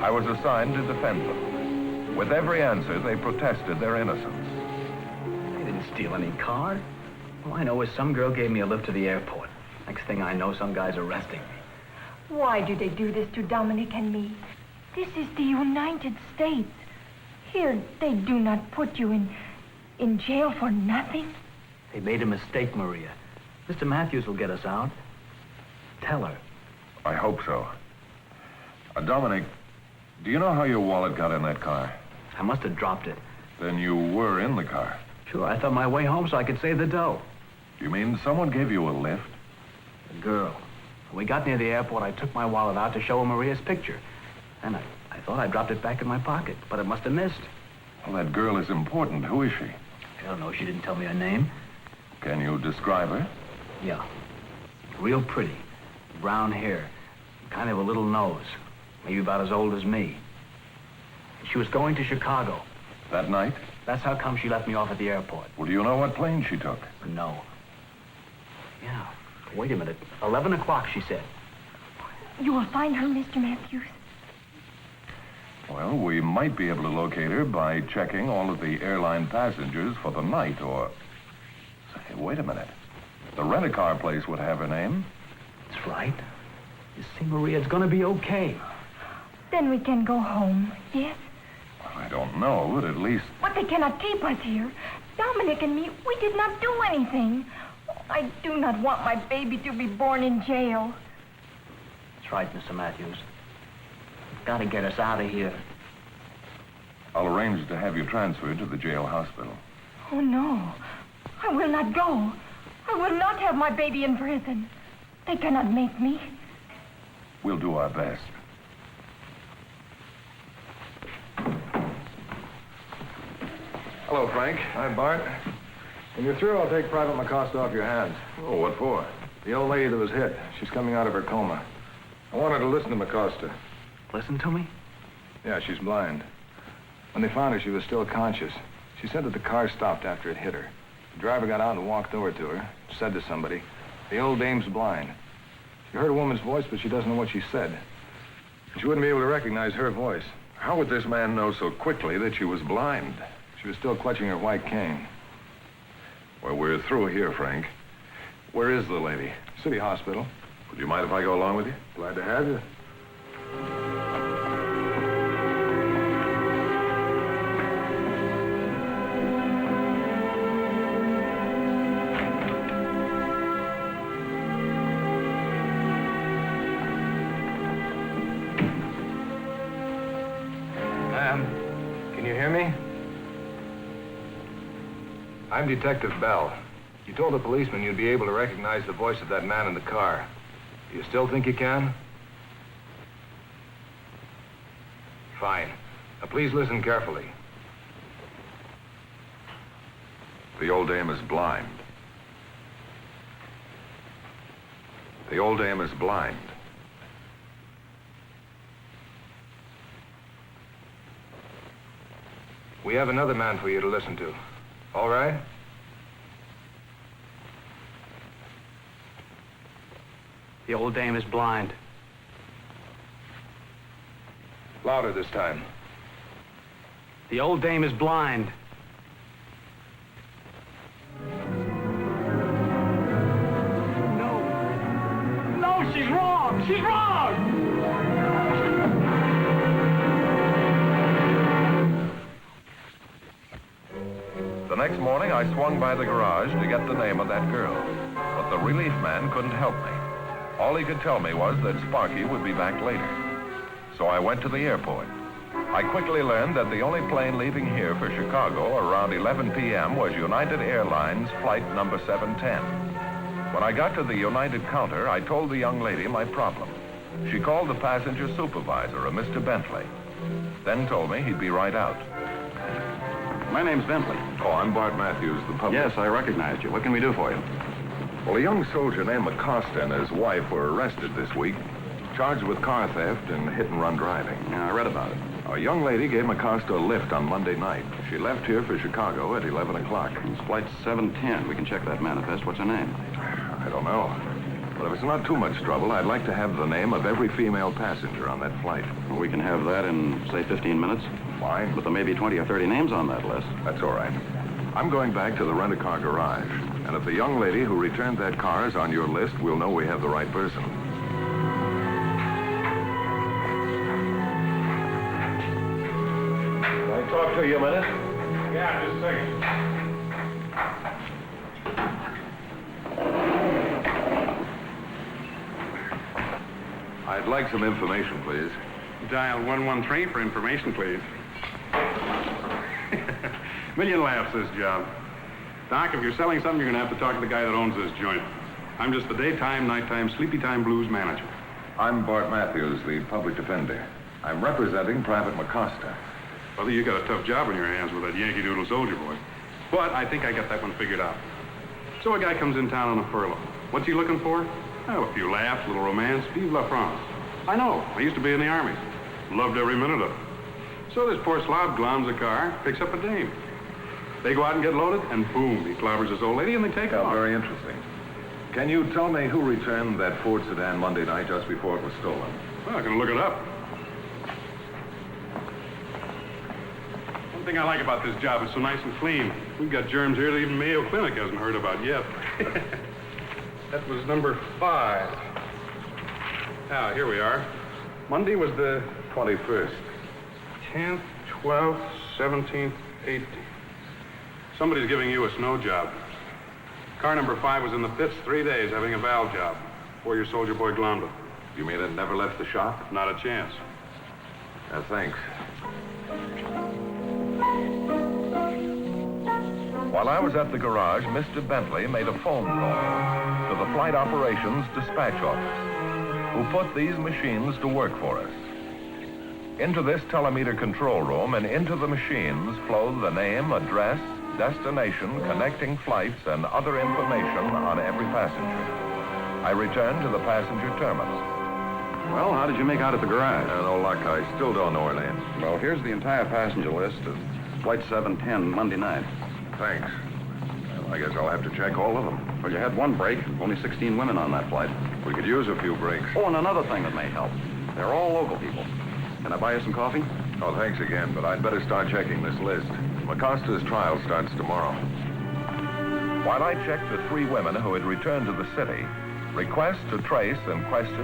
I was assigned to defend them. With every answer, they protested their innocence. I didn't steal any car. All I know is some girl gave me a lift to the airport. Next thing I know, some guy's arresting me. Why do they do this to Dominic and me? This is the United States. Here, they do not put you in jail for nothing. They made a mistake, Maria. Mr. Matthews will get us out. Tell her. I hope so. Dominic, do you know how your wallet got in that car? I must have dropped it. Then you were in the car. Sure, I thought my way home so I could save the dough. You mean someone gave you a lift? The girl. When we got near the airport, I took my wallet out to show her Maria's picture. And I thought I dropped it back in my pocket, but it must have missed. Well, that girl is important. Who is she? I don't know. She didn't tell me her name. Can you describe her? Yeah. Real pretty. Brown hair. Kind of a little nose. Maybe about as old as me. She was going to Chicago. That night? That's how come she left me off at the airport. Well, do you know what plane she took? No. Yeah. Wait a minute. 11 o'clock, she said. You will find her, Mr. Matthews. Well, we might be able to locate her by checking all of the airline passengers for the night, or... Say, wait a minute. The rent-a-car place would have her name. That's right. You see, Maria, it's gonna be okay. Then we can go home, yes? Well, I don't know, but at least... But they cannot keep us here. Dominic and me, we did not do anything. I do not want my baby to be born in jail. That's right, Mr. Matthews. Gotta get us out of here. I'll arrange to have you transferred to the jail hospital. Oh, no. I will not go. I will not have my baby in prison. They cannot make me. We'll do our best. Hello, Frank. Hi, Bart. When you're through, I'll take Private McCosta off your hands. Oh, what for? The old lady that was hit. She's coming out of her coma. I want her to listen to McCosta. Listen to me? Yeah, she's blind. When they found her, she was still conscious. She said that the car stopped after it hit her. The driver got out and walked over to her, said to somebody, "The old dame's blind." She heard a woman's voice, but she doesn't know what she said. She wouldn't be able to recognize her voice. How would this man know so quickly that she was blind? She was still clutching her white cane. Well, we're through here, Frank. Where is the lady? City Hospital. Would you mind if I go along with you? Glad to have you. Can you hear me? I'm Detective Bell. You told the policeman you'd be able to recognize the voice of that man in the car. Do you still think you can? Fine. Now, please listen carefully. The old dame is blind. The old dame is blind. We have another man for you to listen to. All right? The old dame is blind. Louder this time. The old dame is blind. No. No, she's wrong! She's wrong! The next morning, I swung by the garage to get the name of that girl. But the relief man couldn't help me. All he could tell me was that Sparky would be back later. So I went to the airport. I quickly learned that the only plane leaving here for Chicago around 11 p.m. was United Airlines flight number 710. When I got to the United counter, I told the young lady my problem. She called the passenger supervisor, a Mr. Bentley, then told me he'd be right out. My name's Bentley. Oh, I'm Bart Matthews, the public. Yes, I recognized you. What can we do for you? Well, a young soldier named Acosta and his wife were arrested this week, charged with car theft and hit-and-run driving. Yeah, I read about it. A young lady gave Acosta a lift on Monday night. She left here for Chicago at 11 o'clock. It's flight 710. We can check that manifest. What's her name? I don't know. But if it's not too much trouble, I'd like to have the name of every female passenger on that flight. Well, we can have that in, say, 15 minutes. Fine. But there may be 20 or 30 names on that list. That's all right. I'm going back to the rent-a-car garage. And if the young lady who returned that car is on your list, we'll know we have the right person. Can I talk to you a minute? Yeah, just a second. I'd like some information, please. Dial 113 for information, please. Million laughs, this job. Doc, if you're selling something, you're going to have to talk to the guy that owns this joint. I'm just the daytime, nighttime, sleepy time blues manager. I'm Bart Matthews, the public defender. I'm representing Private McCosta. Brother, you got a tough job on your hands with that Yankee Doodle soldier boy. But I think I got that one figured out. So a guy comes in town on a furlough. What's he looking for? Oh, a few laughs, a little romance, vive la France. I know. I used to be in the Army. Loved every minute of it. So this poor slob gloms a car, picks up a dame. They go out and get loaded, and boom, he clobbers this old lady, and they take off. Very interesting. Can you tell me who returned that Ford sedan Monday night just before it was stolen? Well, I can look it up. One thing I like about this job, it's so nice and clean. We've got germs here that even Mayo Clinic hasn't heard about yet. That was number 5. Now, here we are. Monday was the 21st. 10th, 12th, 17th, 18th. Somebody's giving you a snow job. Car number 5 was in the pits 3 days having a valve job before your soldier boy glommed it. You mean it never left the shop? Not a chance. Thanks. While I was at the garage, Mr. Bentley made a phone call to the Flight Operations Dispatch Office, who put these machines to work for us. Into this telemeter control room and into the machines flow the name, address, destination, connecting flights, and other information on every passenger. I returned to the passenger terminal. Well, how did you make out at the garage? No luck. I still don't know her name. Well, here's the entire passenger list of Flight 710 Monday night. Thanks. Well, I guess I'll have to check all of them. Well, you had one break. Only 16 women on that flight. We could use a few breaks. Oh, and another thing that may help. They're all local people. Can I buy you some coffee? Oh, thanks again, but I'd better start checking this list. McCosta's trial starts tomorrow. While I checked the 3 women who had returned to the city, requests to trace and question